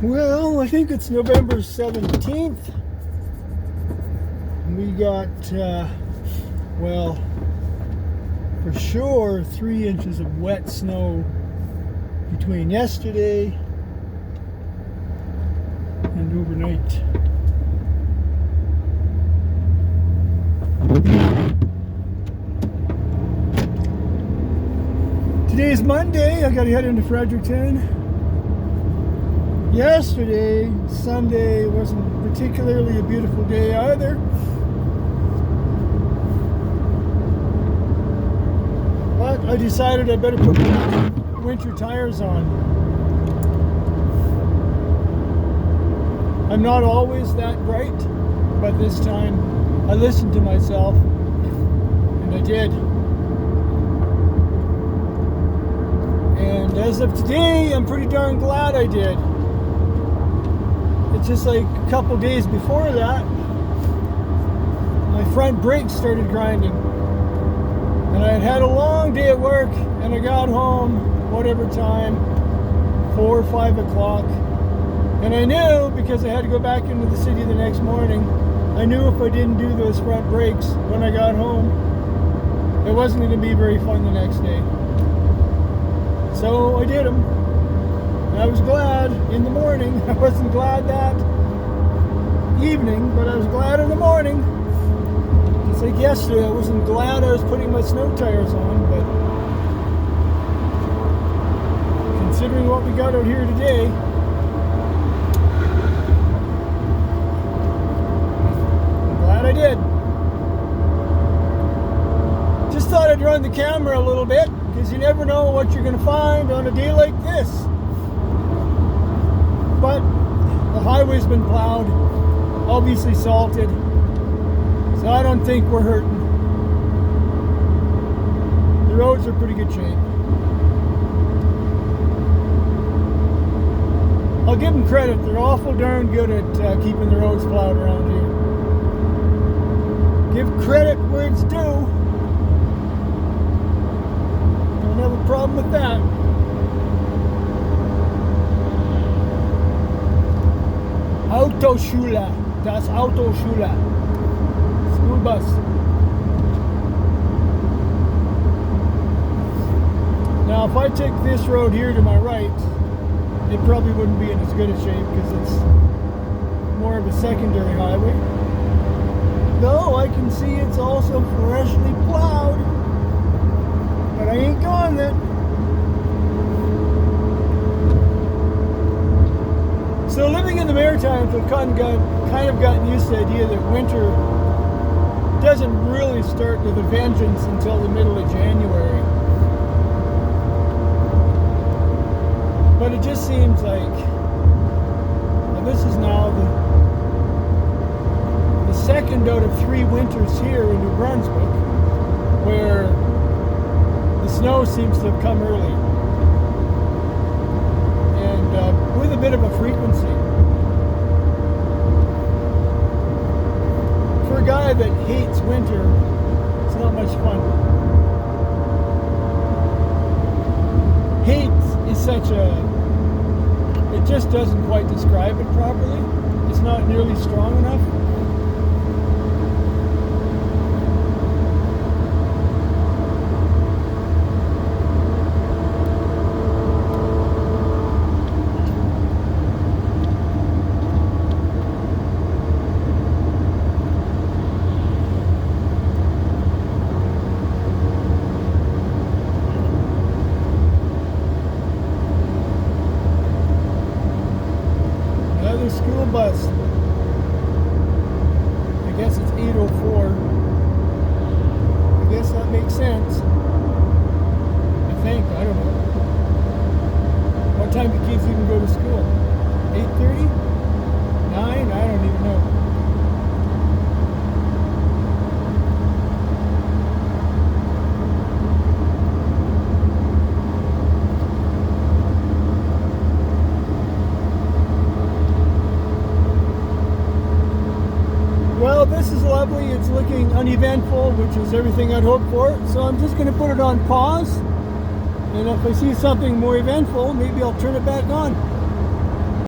Well, I think it's November 17th. We got, well, for sure 3 inches of wet snow between yesterday and overnight. Today's Monday. I gotta head into Fredericton. Yesterday, Sunday, wasn't particularly a beautiful day either. But I decided I better put my winter tires on. I'm not always that bright, but this time I listened to myself, and I did. And as of today, I'm pretty darn glad I did. It's just like a couple days before that, my front brakes started grinding. And I had had a long day at work, and I got home, whatever time, 4 or 5 o'clock. And I knew, because I had to go back into the city the next morning, I knew if I didn't do those front brakes when I got home, it wasn't going to be very fun the next day. So I did them. And I was glad in the morning. I wasn't glad that evening, but I was glad in the morning. Just like yesterday, I wasn't glad I was putting my snow tires on, but considering what we got out here today, I'm glad I did. Just thought I'd run the camera a little bit, because you never know what you're going to find on a day like this. But the highway's been plowed, obviously salted, so I don't think we're hurting. The roads are in pretty good shape. I'll give them credit, they're awful darn good at keeping the roads plowed around here. Give credit where it's due. Don't have a problem with that. Autoschule, das Autoschule, school bus. Now, if I took this road here to my right, it probably wouldn't be in as good a shape because it's more of a secondary highway. Though I can see it's also freshly plowed, but I ain't going there. So living in the Maritimes, I've kind of gotten used to the idea that winter doesn't really start with a vengeance until the middle of January. But it just seems like, and this is now the second out of 3 winters here in New Brunswick where the snow seems to have come early. With a bit of a frequency. For a guy that hates winter, it's not much fun. Hate is such it just doesn't quite describe it properly. It's not nearly strong enough. School bus. I guess it's 8:04. I guess that makes sense. I think. I don't know. What time do kids even go to school? 8:30? 9? I don't even know. Well, this is lovely. It's looking uneventful, which is everything I'd hoped for. So I'm just going to put it on pause. And if I see something more eventful, maybe I'll turn it back on.